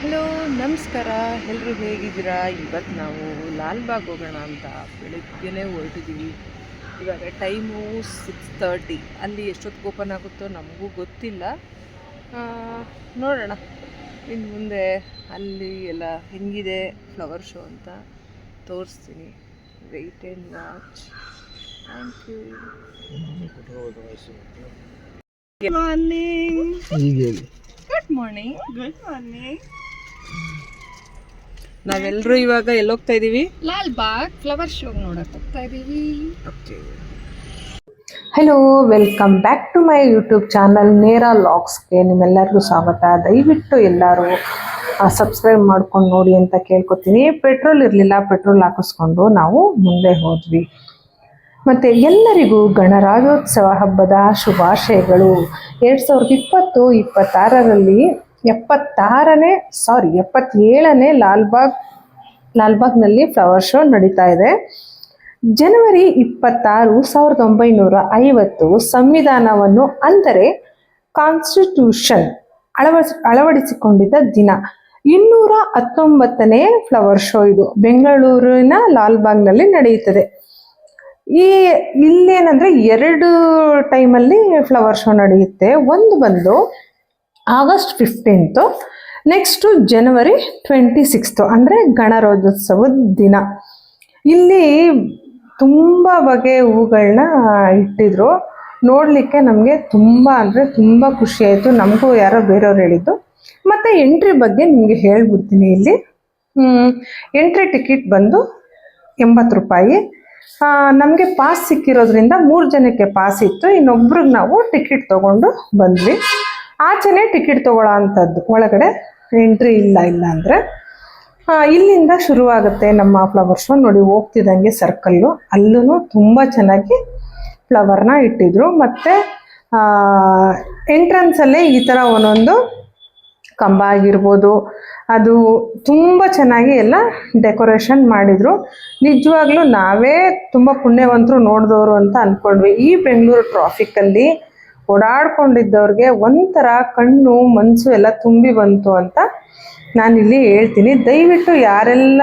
Hello, ನಮಸ್ಕಾರ. ಎಲ್ಲರೂ ಹೇಗಿದ್ದೀರಾ? ಇವತ್ತು ನಾವು ಲಾಲ್ಬಾಗ್ ಹೋಗೋಣ ಅಂತ ಬೆಳಗ್ಗೆನೇ ಹೊರಟಿದ್ದೀವಿ. ಇವಾಗ ಟೈಮು 6:30. ಅಲ್ಲಿ ಎಷ್ಟೊತ್ತಿಗೆ ಓಪನ್ ಆಗುತ್ತೋ ನಮಗೂ ಗೊತ್ತಿಲ್ಲ. ನೋಡೋಣ ಇನ್ನು ಮುಂದೆ ಅಲ್ಲಿ ಎಲ್ಲ ಹೆಂಗಿದೆ ಫ್ಲವರ್ ಶೋ ಅಂತ ತೋರಿಸ್ತೀನಿ. Wait and watch. Thank you. Good morning. Good morning. Good morning. ನಾವೆಲ್ಲರೂ ಇವಾಗ ಎಲ್ಲೋಗ್ತಾ ಇದ್ದೀವಿ? ಲಾಲ್ಬಾಗ್ ಫ್ಲವರ್ ಶೋ ನೋಡಕ್ ಹೋಗ್ತಾ ಇದೀವಿ. Hello, welcome back to my YouTube channel ನೇರಾ ಲಾಗ್ಸ್ಗೆ ನಿಮ್ಮೆಲ್ಲರಿಗೂ ಸ್ವಾಗತ. ದಯವಿಟ್ಟು ಎಲ್ಲರೂ ಸಬ್ಸ್ಕ್ರೈಬ್ ಮಾಡ್ಕೊಂಡು ನೋಡಿ ಅಂತ ಕೇಳ್ಕೊತೀನಿ. ಪೆಟ್ರೋಲ್ ಇರಲಿಲ್ಲ, ಪೆಟ್ರೋಲ್ ಹಾಕಿಸ್ಕೊಂಡು ನಾವು ಮುಂದೆ ಹೋದ್ವಿ. ಮತ್ತು ಎಲ್ಲರಿಗೂ ಗಣರಾಜ್ಯೋತ್ಸವ ಹಬ್ಬದ ಶುಭಾಶಯಗಳು. 2020-26ರಲ್ಲಿ 77ನೇ ಲಾಲ್ಬಾಗ್ನಲ್ಲಿ ಫ್ಲವರ್ ಶೋ ನಡೀತಾ ಇದೆ. ಜನವರಿ 26, 1950 ಸಂವಿಧಾನವನ್ನು ಅಂದರೆ ಕಾನ್ಸ್ಟಿಟ್ಯೂಷನ್ ಅಳವಡಿಸಿಕೊಂಡಿದ್ದ ದಿನ. 219ನೇ ಫ್ಲವರ್ ಶೋ ಇದು ಬೆಂಗಳೂರಿನ ಲಾಲ್ಬಾಗ್ನಲ್ಲಿ ನಡೆಯುತ್ತದೆ. ಇಲ್ಲೇನಂದ್ರೆ 2 ಟೈಮಲ್ಲಿ ಫ್ಲವರ್ ಶೋ ನಡೆಯುತ್ತೆ. ಒಂದು ಬಂದು August 15, ನೆಕ್ಸ್ಟು January 26 ಅಂದರೆ ಗಣರಾಜ್ಯೋತ್ಸವದ ದಿನ. ಇಲ್ಲಿ ತುಂಬ ಬಗೆಯ ಹೂಗಳನ್ನ ಇಟ್ಟಿದ್ರು. ನೋಡಲಿಕ್ಕೆ ನಮಗೆ ತುಂಬ ಅಂದರೆ ತುಂಬ ಖುಷಿ ಆಯಿತು. ನಮಗೂ ಯಾರೋ ಬೇರೆಯವ್ರು ಹೇಳಿದ್ದು. ಮತ್ತು ಎಂಟ್ರಿ ಬಗ್ಗೆ ನಿಮಗೆ ಹೇಳ್ಬಿಡ್ತೀನಿ. ಇಲ್ಲಿ ಎಂಟ್ರಿ ಟಿಕೆಟ್ ಬಂದು 80 ರೂಪಾಯಿ. ನಮಗೆ ಪಾಸ್ ಸಿಕ್ಕಿರೋದ್ರಿಂದ 3 ಜನಕ್ಕೆ ಪಾಸ್ ಇತ್ತು. ಇನ್ನೊಬ್ರಿಗೆ ನಾವು ಟಿಕೆಟ್ ತೊಗೊಂಡು ಬಂದ್ವಿ. ಆಚೆನೇ ಟಿಕೆಟ್ ತೊಗೊಳ್ಳೋ ಅಂಥದ್ದು, ಒಳಗಡೆ ಎಂಟ್ರಿ ಇಲ್ಲ ಅಂದರೆ. ಇಲ್ಲಿಂದ ಶುರುವಾಗುತ್ತೆ ನಮ್ಮ ಫ್ಲವರ್ ಶೋ. ನೋಡಿ, ಹೋಗ್ತಿದ್ದಂಗೆ ಸರ್ಕಲ್ಲು, ಅಲ್ಲೂ ತುಂಬ ಚೆನ್ನಾಗಿ ಫ್ಲವರ್ನ ಇಟ್ಟಿದ್ರು. ಮತ್ತು ಎಂಟ್ರೆನ್ಸಲ್ಲೇ ಈ ಥರ ಒಂದೊಂದು ಕಂಬ ಆಗಿರ್ಬೋದು, ಅದು ತುಂಬ ಚೆನ್ನಾಗಿ ಎಲ್ಲ ಡೆಕೋರೇಷನ್ ಮಾಡಿದರು. ನಿಜವಾಗ್ಲೂ ನಾವೇ ತುಂಬ ಪುಣ್ಯವಂತರು ನೋಡಿದವರು ಅಂತ ಅಂದ್ಕೊಂಡ್ವಿ. ಈ ಬೆಂಗಳೂರು ಟ್ರಾಫಿಕ್ಕಲ್ಲಿ ಓಡಾಡ್ಕೊಂಡಿದ್ದವ್ರಿಗೆ ಒಂಥರ ಕಣ್ಣು ಮನಸ್ಸು ಎಲ್ಲ ತುಂಬಿ ಬಂತು ಅಂತ ನಾನಿಲ್ಲಿ ಹೇಳ್ತೀನಿ. ದಯವಿಟ್ಟು ಯಾರೆಲ್ಲ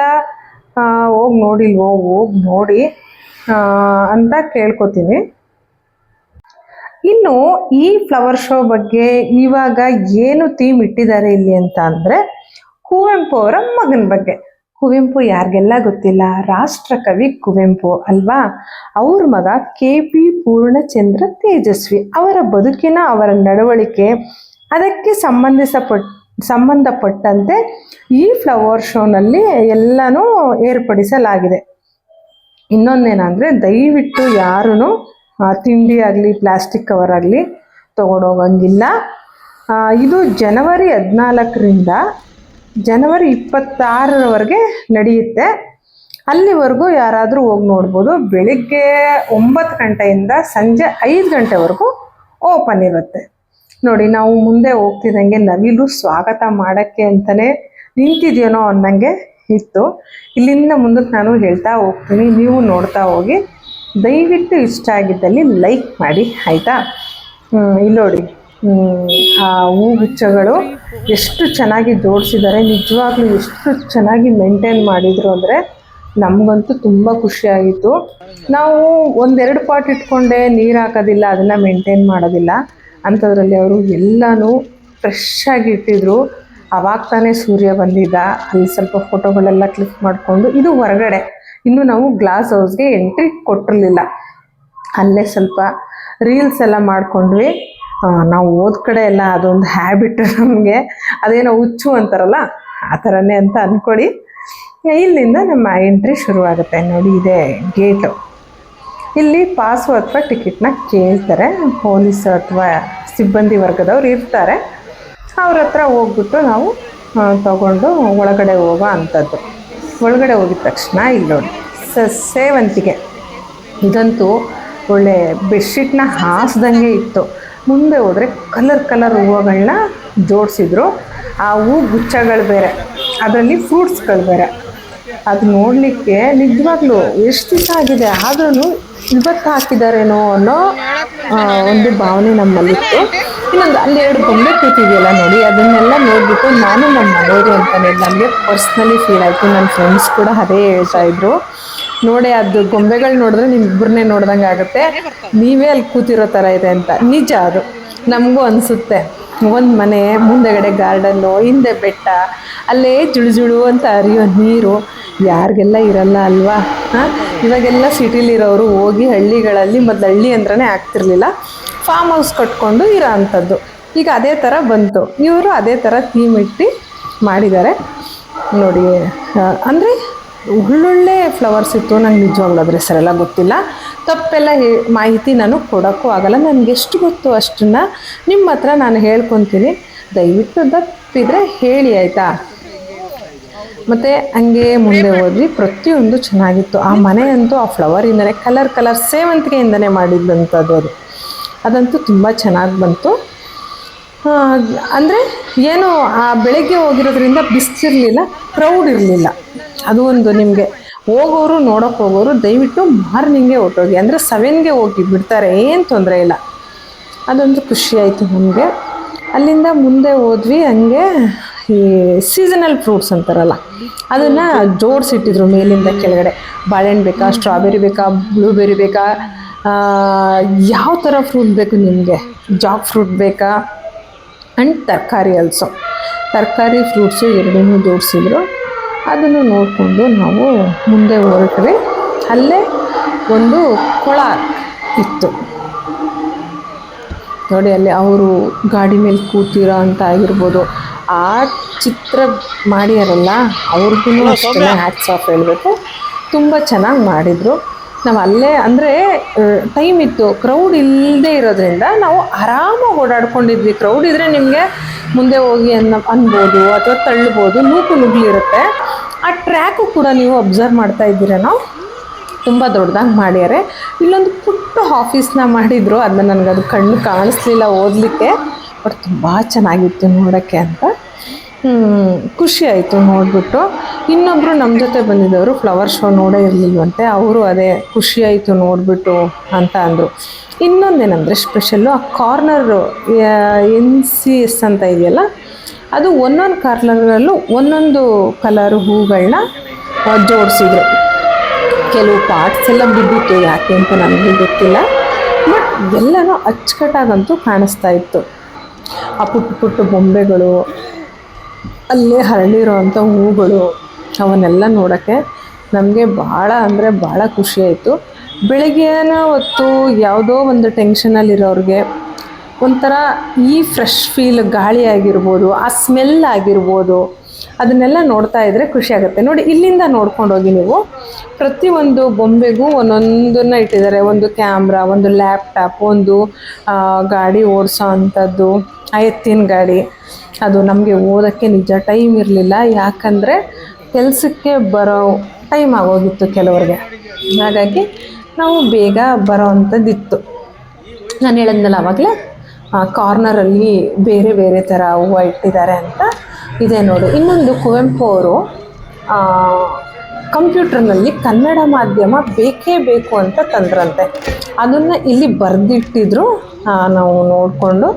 ಹೋಗಿ ನೋಡಿಲ್ವೋ ಹೋಗಿ ನೋಡಿ ಅಂತ ಕೇಳ್ಕೊತೀನಿ. ಇನ್ನು ಈ ಫ್ಲವರ್ ಶೋ ಬಗ್ಗೆ ಇವಾಗ ಏನು ಥೀಮ್ ಇಟ್ಟಿದ್ದಾರೆ ಇಲ್ಲಿ ಅಂತ ಅಂದರೆ, ಕುವೆಂಪು ಅವರ ಮಗನ ಬಗ್ಗೆ. ಕುವೆಂಪು ಯಾರಿಗೆಲ್ಲ ಗೊತ್ತಿಲ್ಲ, ರಾಷ್ಟ್ರಕವಿ ಕುವೆಂಪು ಅಲ್ವಾ. ಅವ್ರ ಮಗ KP ಪೂರ್ಣಚಂದ್ರ ತೇಜಸ್ವಿ ಅವರ ಬದುಕಿನ, ಅವರ ನಡವಳಿಕೆ, ಅದಕ್ಕೆ ಸಂಬಂಧಪಟ್ಟಂತೆ ಈ ಫ್ಲವರ್ ಶೋನಲ್ಲಿ ಎಲ್ಲನೂ ಏರ್ಪಡಿಸಲಾಗಿದೆ. ಇನ್ನೊಂದೇನೆಂದರೆ, ದಯವಿಟ್ಟು ಯಾರೂ ತಿಂಡಿ ಆಗಲಿ ಪ್ಲಾಸ್ಟಿಕ್ ಕವರ್ ಆಗಲಿ ತೊಗೊಂಡೋಗಂಗಿಲ್ಲ. ಇದು ಜನವರಿ 14ರಿಂದ ಜನವರಿ 26ರವರೆಗೆ ನಡೆಯುತ್ತೆ. ಅಲ್ಲಿವರೆಗೂ ಯಾರಾದರೂ ಹೋಗಿ ನೋಡ್ಬೋದು. ಬೆಳಿಗ್ಗೆ 9 ಗಂಟೆಯಿಂದ ಸಂಜೆ 5 ಗಂಟೆವರೆಗೂ ಓಪನ್ ಇರುತ್ತೆ. ನೋಡಿ, ನಾವು ಮುಂದೆ ಹೋಗ್ತಿದ್ದಂಗೆ ನವಿಲು ಸ್ವಾಗತ ಮಾಡೋಕ್ಕೆ ಅಂತಲೇ ನಿಂತಿದೆಯೇನೋ ಅನ್ನಂಗೆ ಇತ್ತು. ಇಲ್ಲಿಂದ ಮುಂದಕ್ಕೆ ನಾನು ಹೇಳ್ತಾ ಹೋಗ್ತೀನಿ, ನೀವು ನೋಡ್ತಾ ಹೋಗಿ. ದಯವಿಟ್ಟು ಇಷ್ಟ ಆಗಿದ್ದಲ್ಲಿ ಲೈಕ್ ಮಾಡಿ, ಆಯಿತಾ? ಇಲ್ಲಿ ನೋಡಿ, ಆ ಹೂಗುಚ್ಛಗಳು ಎಷ್ಟು ಚೆನ್ನಾಗಿ ಜೋಡಿಸಿದ್ದಾರೆ. ನಿಜವಾಗ್ಲೂ ಎಷ್ಟು ಚೆನ್ನಾಗಿ ಮೇಂಟೈನ್ ಮಾಡಿದರು ಅಂದರೆ ನಮಗಂತೂ ತುಂಬ ಖುಷಿಯಾಗಿತ್ತು. ನಾವು 1-2 ಪಾಟ್ ಇಟ್ಕೊಂಡೆ ನೀರು ಹಾಕೋದಿಲ್ಲ, ಅದನ್ನು ಮೇಂಟೈನ್ ಮಾಡೋದಿಲ್ಲ. ಅಂಥದ್ರಲ್ಲಿ ಅವರು ಎಲ್ಲನೂ ಫ್ರೆಶ್ ಆಗಿ ಇಟ್ಟಿದ್ರು. ಅವಾಗ ತಾನೇ ಸೂರ್ಯ ಬಂದಿದ್ದ. ಅಲ್ಲಿ ಸ್ವಲ್ಪ ಫೋಟೋಗಳೆಲ್ಲ ಕ್ಲಿಕ್ ಮಾಡಿಕೊಂಡು, ಇದು ಹೊರಗಡೆ, ಇನ್ನು ನಾವು ಗ್ಲಾಸ್ ಹೌಸ್ಗೆ ಎಂಟ್ರಿ ಕೊಟ್ಟಿರಲಿಲ್ಲ. ಅಲ್ಲೇ ಸ್ವಲ್ಪ ರೀಲ್ಸ್ ಎಲ್ಲ ಮಾಡ್ಕೊಂಡ್ವಿ. ನಾವು ಹೋದ ಕಡೆ ಎಲ್ಲ ಅದೊಂದು ಹ್ಯಾಬಿಟ್ ನಮಗೆ, ಅದೇನೋ ಹುಚ್ಚು ಅಂತಾರಲ್ಲ ಆ ಥರನೇ ಅಂತ ಅಂದ್ಕೊಳ್ಳಿ. ಇಲ್ಲಿಂದ ನಮ್ಮ ಎಂಟ್ರಿ ಶುರುವಾಗುತ್ತೆ. ನೋಡಿ, ಇದೆ ಗೇಟು. ಇಲ್ಲಿ ಪಾಸು ಅಥವಾ ಟಿಕೆಟ್ನ ಕೇಳ್ತಾರೆ. ಪೊಲೀಸ್ ಅಥವಾ ಸಿಬ್ಬಂದಿ ವರ್ಗದವ್ರು ಇರ್ತಾರೆ. ಅವ್ರ ಹತ್ರ ಹೋಗ್ಬಿಟ್ಟು ನಾವು ತಗೊಂಡು ಒಳಗಡೆ ಹೋಗೋ ಅಂಥದ್ದು. ಒಳಗಡೆ ಹೋಗಿದ ತಕ್ಷಣ ಇಲ್ಲಿ ನೋಡಿ, ಸೇವಂತಿಗೆ, ಇದಂತೂ ಒಳ್ಳೆ ಬೆಡ್ಶೀಟ್ನ ಹಾಸ್ದಂಗೆ ಇತ್ತು. ಮುಂದೆ ಹೋದರೆ ಕಲರ್ ಹೂವುಗಳನ್ನ ಜೋಡಿಸಿದ್ರು. ಆ ಹೂ ಗುಚ್ಛಗಳು ಬೇರೆ, ಅದರಲ್ಲಿ ಫ್ರೂಟ್ಸ್ಗಳು ಬೇರೆ. ಅದು ನೋಡಲಿಕ್ಕೆ ನಿಜವಾಗ್ಲೂ ಎಷ್ಟು ದಿವಸ ಆಗಿದೆ, ಆದ್ರೂ ಇವತ್ತು ಹಾಕಿದಾರೇನೋ ಅನ್ನೋ ಒಂದು ಭಾವನೆ ನಮ್ಮಲ್ಲಿತ್ತು. ಇನ್ನೊಂದು ಅಲ್ಲಿ 2 ಗೊಂಬೆ ಕೂತಿದೆಯಲ್ಲ ನೋಡಿ, ಅದನ್ನೆಲ್ಲ ನೋಡ್ಬಿಟ್ಟು ನಾನು ನಮ್ಮ ಮನೆಯವರು ಅಂತಾನೆ ನನಗೆ ಪರ್ಸ್ನಲಿ ಫೀಲ್ ಆಯಿತು. ನನ್ನ ಫ್ರೆಂಡ್ಸ್ ಕೂಡ ಅದೇ ಹೇಳ್ತಾ ಇದ್ರು, ನೋಡಿ ಅದು ಗೊಂಬೆಗಳು ನೋಡಿದ್ರೆ ನಿಮ್ಮಿಬ್ಬರನ್ನೇ ನೋಡ್ದಂಗೆ ಆಗುತ್ತೆ, ನೀವೇ ಅಲ್ಲಿ ಕೂತಿರೋ ಥರ ಇದೆ ಅಂತ. ನಿಜ, ಅದು ನಮಗೂ ಅನಿಸುತ್ತೆ. ಒಂದು ಮನೆ ಮುಂದೆಗಡೆ ಗಾರ್ಡನ್ನು, ಹಿಂದೆ ಬೆಟ್ಟ, ಅಲ್ಲೇ ಜುಳು ಜುಳು ಅಂತ ಹರಿಯೋ ನೀರು, ಯಾರಿಗೆಲ್ಲ ಇರಲ್ಲ ಅಲ್ವಾ? ಹಾಂ, ಇವಾಗೆಲ್ಲ ಸಿಟಿಲಿರೋರು ಹೋಗಿ ಹಳ್ಳಿಗಳಲ್ಲಿ, ಮೊದಲು ಹಳ್ಳಿ ಅಂದ್ರೇ ಆಗ್ತಿರ್ಲಿಲ್ಲ, ಫಾರ್ಮ್ ಹೌಸ್ ಕಟ್ಕೊಂಡು ಇರೋ ಅಂಥದ್ದು. ಈಗ ಅದೇ ಥರ ಬಂತು, ಇವರು ಅದೇ ಥರ ಥೀಮ್ ಇಟ್ಟು ಮಾಡಿದ್ದಾರೆ ನೋಡಿ. ಅಂದರೆ ಒಳ್ಳೊಳ್ಳೆ ಫ್ಲವರ್ಸ್ ಇತ್ತು. ನಂಗೆ ನಿಜವಾಗ್ಲೂ ಅದ್ರ ಹೆಸರೆಲ್ಲ ಗೊತ್ತಿಲ್ಲ, ತಪ್ಪೆಲ್ಲ ಮಾಹಿತಿ ನಾನು ಕೊಡೋಕ್ಕೂ ಆಗಲ್ಲ. ನನಗೆಷ್ಟು ಗೊತ್ತು ಅಷ್ಟನ್ನು ನಿಮ್ಮ ಹತ್ರ ನಾನು ಹೇಳ್ಕೊತೀನಿ. ದಯವಿಟ್ಟು ತಪ್ಪಿದರೆ ಹೇಳಿ, ಆಯಿತಾ? ಮತ್ತು ಹಂಗೆ ಮುಂದೆ ಹೋದ್ವಿ, ಪ್ರತಿಯೊಂದು ಚೆನ್ನಾಗಿತ್ತು. ಆ ಮನೆ ಅಂತೂ ಆ ಫ್ಲವರಿಂದನೇ, ಕಲರ್ ಸೇವಂತಿಗೆಯಿಂದನೇ ಮಾಡಿದ್ದಂಥದ್ದು ಅದು. ಅದಂತೂ ತುಂಬ ಚೆನ್ನಾಗಿ ಬಂತು. ಅಂದರೆ ಏನು, ಆ ಬೆಳಗ್ಗೆ ಹೋಗಿರೋದ್ರಿಂದ ಬಿಸಿಲಿರಲಿಲ್ಲ, ಕ್ರೌಡ್ ಇರಲಿಲ್ಲ. ಅದು ಒಂದು ನಿಮಗೆ ಹೋಗೋರು, ನೋಡೋಕ್ಕೆ ಹೋಗೋರು ದಯವಿಟ್ಟು ಮಾರ್ನಿಂಗೇ ಹೊರಟೋಗಿ, ಅಂದರೆ 7ಗೆ ಹೋಗಿ ಬಿಡ್ತಾರೆ, ಏನು ತೊಂದರೆ ಇಲ್ಲ. ಅದೊಂದು ಖುಷಿಯಾಯಿತು ನಮಗೆ. ಅಲ್ಲಿಂದ ಮುಂದೆ ಹೋದ್ವಿ. ಹಂಗೆ ಈ ಸೀಸನಲ್ ಫ್ರೂಟ್ಸ್ ಅಂತಾರಲ್ಲ, ಅದನ್ನು ಜೋಡಿಸಿಟ್ಟಿದ್ರು ಮೇಲಿಂದ ಕೆಳಗಡೆ. ಬಾಳೆಹಣ್ಣು ಬೇಕಾ, ಸ್ಟ್ರಾಬೆರಿ ಬೇಕಾ, ಬ್ಲೂಬೆರಿ ಬೇಕಾ, ಯಾವ ಥರ ಫ್ರೂಟ್ ಬೇಕು ನಿಮಗೆ, ಜಾಕ್ ಫ್ರೂಟ್ ಬೇಕಾ, ಆ್ಯಂಡ್ ತರಕಾರಿ ಆಲ್ಸೋ, ತರಕಾರಿ ಫ್ರೂಟ್ಸು ಎರಡನ್ನೂ ಜೋಡಿಸಿದ್ರು. ಅದನ್ನು ನೋಡಿಕೊಂಡು ನಾವು ಮುಂದೆ ಹೊರಟ್ವಿ. ಅಲ್ಲೇ ಒಂದು ಕೊಳ ಇತ್ತು ನೋಡಿ, ಅಲ್ಲಿ ಅವರು ಗಾಡಿ ಮೇಲೆ ಕೂತಿರೋ ಅಂತ ಆಗಿರ್ಬೋದು, ಆ ಚಿತ್ರ ಮಾಡ್ಯಾರಲ್ಲ ಅವ್ರಿಗೂ ಅಷ್ಟೇ ಹ್ಯಾಟ್ಸ್ ಆಫ್ ಹೇಳಬೇಕು. ತುಂಬ ಚೆನ್ನಾಗಿ ಮಾಡಿದರು. ನಾವು ಅಲ್ಲೇ, ಅಂದರೆ ಟೈಮ್ ಇತ್ತು, ಕ್ರೌಡ್ ಇಲ್ಲದೆ ಇರೋದ್ರಿಂದ ನಾವು ಆರಾಮಾಗಿ ಓಡಾಡ್ಕೊಂಡಿದ್ವಿ. ಕ್ರೌಡ್ ಇದ್ದರೆ ನಿಮಗೆ ಮುಂದೆ ಹೋಗಿ ಅನ್ಬೋದು ಅಥವಾ ತಳ್ಳ್ಬೋದು, ನುಗ್ಲಿರುತ್ತೆ. ಆ ಟ್ರ್ಯಾಕು ಕೂಡ ನೀವು ಅಬ್ಸರ್ವ್ ಮಾಡ್ತಾ ಇದ್ದೀರೇನೋ, ತುಂಬ ದೊಡ್ಡದಾಗಿ ಮಾಡ್ಯಾರೆ. ಇಲ್ಲೊಂದು ಪುಟ್ಟ ಆಫೀಸ್ನ ಮಾಡಿದರು, ಅದನ್ನ ನನಗದು ಕಣ್ಣು ಕಾಣಿಸ್ಲಿಲ್ಲ ಓದಲಿಕ್ಕೆ, ಬಟ್ ತುಂಬ ಚೆನ್ನಾಗಿತ್ತು ನೋಡೋಕ್ಕೆ ಅಂತ. ಖುಷಿ ಆಯಿತು ನೋಡಿಬಿಟ್ಟು. ಇನ್ನೊಬ್ಬರು ನಮ್ಮ ಜೊತೆ ಬಂದಿದ್ದವರು ಫ್ಲವರ್ ಶೋ ನೋಡೇ ಇರಲಿಲ್ವಂತೆ, ಅವರು ಅದೇ ಖುಷಿಯಾಯಿತು ನೋಡಿಬಿಟ್ಟು ಅಂತ ಅಂದರು. ಇನ್ನೊಂದೇನೆಂದರೆ ಸ್ಪೆಷಲ್ಲು, ಆ ಕಾರ್ನರು NCS ಅಂತ ಇದೆಯಲ್ಲ, ಅದು ಒಂದೊಂದು ಕಾರ್ನರಲ್ಲೂ ಒಂದೊಂದು ಕಲರ್ ಹೂಗಳನ್ನ ಜೋಡಿಸಿದ್ರು. ಕೆಲವು ಪಾರ್ಟ್ಸ್ ಎಲ್ಲ ಬಿದ್ದಿತ್ತು, ಯಾಕೆ ಅಂತ ನನಗೆ ಗೊತ್ತಿಲ್ಲ, ಬಟ್ ಎಲ್ಲನೂ ಅಚ್ಚುಕಟ್ಟಾಗಂತೂ ಕಾಣಿಸ್ತಾ ಇತ್ತು. ಆ ಪುಟ್ಟ ಬೊಂಬೆಗಳು, ಅಲ್ಲೇ ಹರಳಿರೋ ಅಂಥ ಹೂಗಳು, ಅವನ್ನೆಲ್ಲ ನೋಡೋಕ್ಕೆ ನಮಗೆ ಭಾಳ ಅಂದರೆ ಭಾಳ ಖುಷಿಯಾಯಿತು. ಬೆಳಗ್ಗೆನ ಹೊತ್ತು ಯಾವುದೋ ಒಂದು ಟೆನ್ಷನಲ್ಲಿರೋರಿಗೆ ಒಂಥರ ಈ ಫ್ರೆಶ್ ಫೀಲ್, ಗಾಳಿ ಆಗಿರ್ಬೋದು, ಆ ಸ್ಮೆಲ್ ಆಗಿರ್ಬೋದು, ಅದನ್ನೆಲ್ಲ ನೋಡ್ತಾ ಇದ್ದರೆ ಖುಷಿಯಾಗುತ್ತೆ ನೋಡಿ. ಇಲ್ಲಿಂದ ನೋಡ್ಕೊಂಡು ಹೋಗಿ ನೀವು, ಪ್ರತಿಯೊಂದು ಬೊಂಬೆಗೂ ಒಂದೊಂದನ್ನು ಇಟ್ಟಿದ್ದಾರೆ. ಒಂದು ಕ್ಯಾಮ್ರಾ, ಒಂದು ಲ್ಯಾಪ್ಟಾಪ್, ಒಂದು ಗಾಡಿ ಓಡಿಸೋ ಅಂಥದ್ದು, ಎತ್ತಿನ ಗಾಡಿ. ಅದು ನಮಗೆ ಓದೋಕ್ಕೆ ನಿಜ ಟೈಮ್ ಇರಲಿಲ್ಲ, ಯಾಕಂದರೆ ಕೆಲಸಕ್ಕೆ ಬರೋ ಟೈಮ್ ಆಗೋಗಿತ್ತು ಕೆಲವ್ರಿಗೆ, ಹಾಗಾಗಿ ನಾವು ಬೇಗ ಬರೋ ಅಂಥದ್ದಿತ್ತು. ನಾನು ಹೇಳಿದ್ನಲ್ಲ ಆವಾಗಲೇ, ಕಾರ್ನರಲ್ಲಿ ಬೇರೆ ಬೇರೆ ಥರ ಹೂವು ಇಟ್ಟಿದ್ದಾರೆ ಅಂತ ಇದೆ ನೋಡಿ. ಇನ್ನೊಂದು ಕುವೆಂಪು ಅವರು ಕಂಪ್ಯೂಟರ್ನಲ್ಲಿ ಕನ್ನಡ ಮಾಧ್ಯಮ ಬೇಕೇ ಬೇಕು ಅಂತ ತಂದ್ರಂತೆ, ಅದನ್ನು ಇಲ್ಲಿ ಬರೆದಿಟ್ಟಿದ್ರು. ನಾವು ನೋಡಿಕೊಂಡು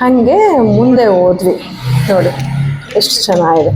ಹಾಗೆ ಮುಂದೆ ಹೋದ್ವಿ ನೋಡಿ, ಎಷ್ಟು ಚೆನ್ನಾಗಿದೆ.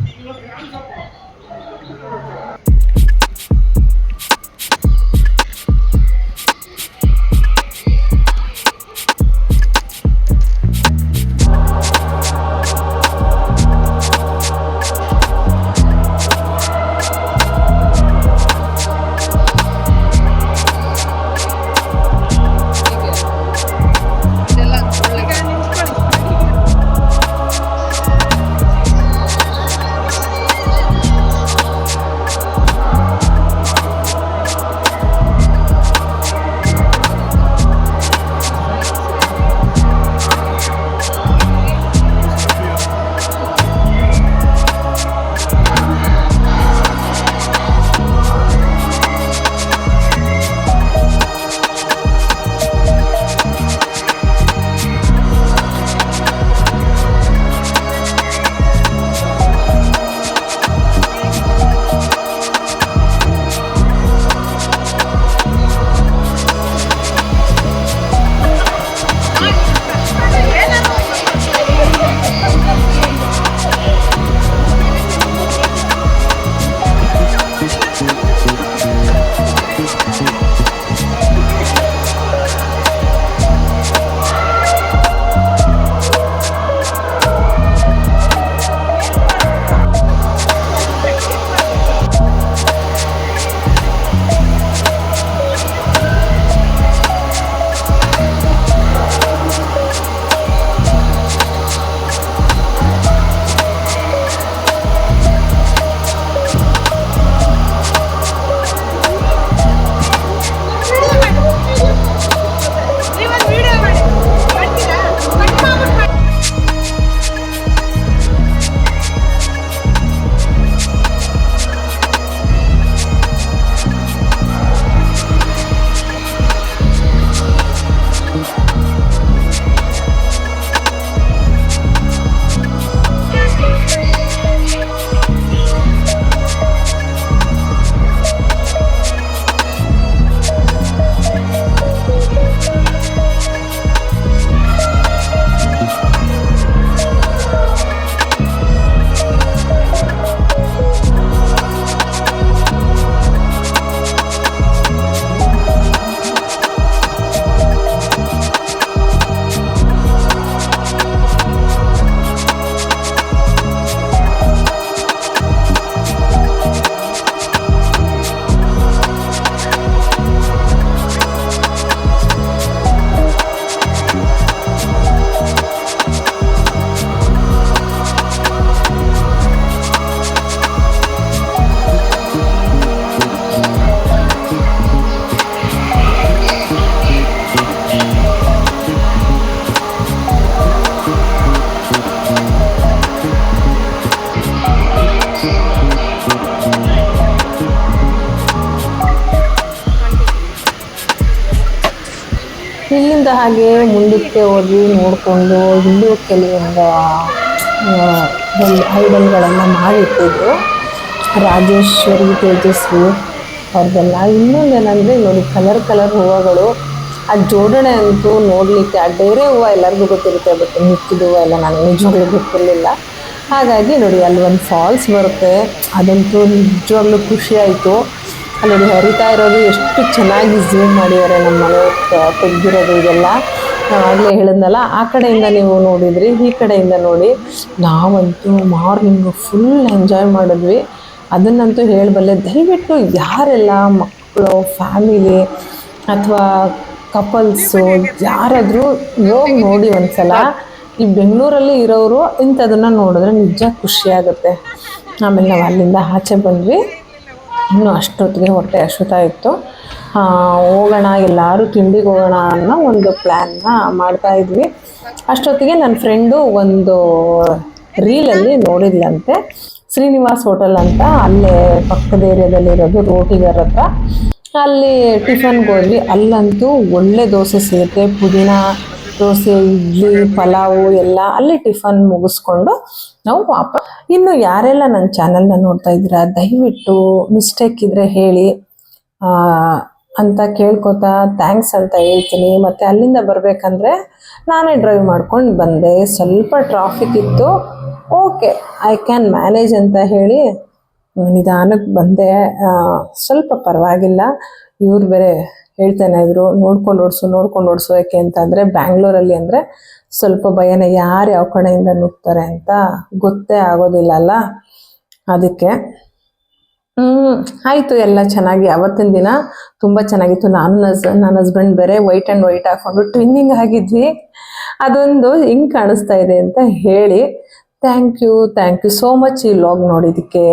ಅಲ್ಲಿಂದ ಹಾಗೆ ಮುಂದಕ್ಕೆ ಹೋಗಿ ನೋಡಿಕೊಂಡು ಇಲ್ಲೂ ಕೆಲವೊಂದು ಐಡಲ್ಗಳೆಲ್ಲ ಮಾಡಿಟ್ಟಿದ್ರು, ರಾಜೇಶ್ವರಿ, ತೇಜಸ್ವಿ ಅವ್ರದ್ದೆಲ್ಲ. ಇನ್ನೊಂದೇನೆಂದರೆ ನೋಡಿ, ಕಲರ್ ಕಲರ್ ಹೂವುಗಳು. ಆ ಜೋಡಣೆ ಅಂತೂ ನೋಡಲಿಕ್ಕೆ, ಆ ಡೇರೆ ಹೂವು ಎಲ್ಲರಿಗೂ ಗೊತ್ತಿರುತ್ತೆ, ಬಟ್ ಮಿಕ್ಕಿದ ಹೂವು ಎಲ್ಲ ನನಗೆ ನಿಜವಾಗ್ಲೂ ಗೊತ್ತಿರಲಿಲ್ಲ. ಹಾಗಾಗಿ ನೋಡಿ, ಅಲ್ಲಿ ಒಂದು ಫಾಲ್ಸ್ ಬರುತ್ತೆ, ಅದಂತೂ ನಿಜವಾಗ್ಲೂ ಖುಷಿ ಆಯಿತು. ಅಲ್ಲಿ ನೋಡಿ ಹರಿತಾ ಇರೋದು ಎಷ್ಟು ಚೆನ್ನಾಗಿ ಝೂಮ್ ಮಾಡಿದ್ದಾರೆ ನಮ್ಮ ಮನೆ ತೆಗೆದಿರೋದು. ಇದೆಲ್ಲ ಆಗಲೇ ಹೇಳಿದ್ನಲ್ಲ, ಆ ಕಡೆಯಿಂದ ನೀವು ನೋಡಿದ್ರಿ, ಈ ಕಡೆಯಿಂದ ನೋಡಿ. ನಾವಂತೂ ಮಾರ್ನಿಂಗು ಫುಲ್ ಎಂಜಾಯ್ ಮಾಡಿದ್ವಿ, ಅದನ್ನಂತೂ ಹೇಳಬಲ್ಲೆ. ದಯವಿಟ್ಟು ಯಾರೆಲ್ಲ ಮಕ್ಕಳು, ಫ್ಯಾಮಿಲಿ ಅಥವಾ ಕಪಲ್ಸು ಯಾರಾದರೂ ಹೋಗಿ ನೋಡಿ ಒಂದ್ಸಲ. ಈ ಬೆಂಗಳೂರಲ್ಲಿ ಇರೋರು ಇಂಥದನ್ನು ನೋಡಿದ್ರೆ ನಿಜ ಖುಷಿಯಾಗುತ್ತೆ. ಆಮೇಲೆ ನಾವು ಅಲ್ಲಿಂದ ಆಚೆ ಬಂದ್ವಿ. ಇನ್ನೂ ಅಷ್ಟೊತ್ತಿಗೆ ಹೊಟ್ಟೆ ಹಸಿತಾ ಇತ್ತು. ಹೋಗೋಣ, ಎಲ್ಲರೂ ತಿಂಡಿಗೆ ಹೋಗೋಣ ಅನ್ನೋ ಒಂದು ಪ್ಲ್ಯಾನ್ನ ಮಾಡ್ತಾಯಿದ್ವಿ. ಅಷ್ಟೊತ್ತಿಗೆ ನನ್ನ ಫ್ರೆಂಡು ಒಂದು ರೀಲಲ್ಲಿ ನೋಡಿದ್ಲಂತೆ, ಶ್ರೀನಿವಾಸ್ ಹೋಟೆಲ್ ಅಂತ, ಅಲ್ಲೇ ಪಕ್ಕದ ಏರಿಯಾದಲ್ಲಿರೋದು, ರೋಟಿಗರ್ ಹತ್ರ. ಅಲ್ಲಿ ಟಿಫನ್ಗೆ ಹೋದ್ವಿ. ಅಲ್ಲಂತೂ ಒಳ್ಳೆ ದೋಸೆ ಸಿಗುತ್ತೆ, ಪುದೀನ ದೋಸೆ, ಇಡ್ಲಿ, ಪಲಾವು ಎಲ್ಲ. ಅಲ್ಲಿ ಟಿಫನ್ ಮುಗಿಸ್ಕೊಂಡು ನಾವು ವಾಪಸ್. ಇನ್ನು ಯಾರೆಲ್ಲ ನನ್ನ ಚಾನಲ್ನ ನೋಡ್ತಾ ಇದ್ದೀರಾ, ದಯವಿಟ್ಟು ಮಿಸ್ಟೇಕ್ ಇದ್ದರೆ ಹೇಳಿ ಅಂತ ಕೇಳ್ಕೊತಾ ಥ್ಯಾಂಕ್ಸ್ ಅಂತ ಹೇಳ್ತೀನಿ. ಮತ್ತು ಅಲ್ಲಿಂದ ಬರಬೇಕಂದ್ರೆ ನಾನೇ ಡ್ರೈವ್ ಮಾಡ್ಕೊಂಡು ಬಂದೆ. ಸ್ವಲ್ಪ ಟ್ರಾಫಿಕ್ ಇತ್ತು, ಓಕೆ ಐ ಕ್ಯಾನ್ ಮ್ಯಾನೇಜ್ ಅಂತ ಹೇಳಿ ನಿಧಾನಕ್ಕೆ ಬಂದೆ. ಸ್ವಲ್ಪ ಪರವಾಗಿಲ್ಲ. ಇವ್ರು ಬೇರೆ ಹೇಳ್ತಾನೆ ಇದ್ರು, ನೋಡ್ಕೊಂಡು ಓಡಿಸು. ಯಾಕೆ ಅಂತಂದರೆ ಬ್ಯಾಂಗ್ಳೂರಲ್ಲಿ ಅಂದರೆ ಸ್ವಲ್ಪ ಭಯನೇ, ಯಾರು ಯಾವ ಕಡೆಯಿಂದ ನುಗ್ತಾರೆ ಅಂತ ಗೊತ್ತೇ ಆಗೋದಿಲ್ಲ ಅಲ್ಲ, ಅದಕ್ಕೆ. ಆಯಿತು, ಎಲ್ಲ ಚೆನ್ನಾಗಿ. ಅವತ್ತಿನ ದಿನ ತುಂಬ ಚೆನ್ನಾಗಿತ್ತು. ನನ್ನ ಹಸ್ಬೆಂಡ್ ಬೇರೆ ವೈಟ್ ಆ್ಯಂಡ್ ವೈಟ್ ಹಾಕ್ಕೊಂಡು ಟ್ವಿನ್ನಿಂಗ್ ಆಗಿದ್ವಿ. ಅದೊಂದು ಹೆಂಗೆ ಕಾಣಿಸ್ತಾ ಇದೆ ಅಂತ ಹೇಳಿ. ಥ್ಯಾಂಕ್ ಯು ಸೋ ಮಚ್ ಈ ವ್ಲಾಗ್ ನೋಡಿದ್ದಕ್ಕೆ.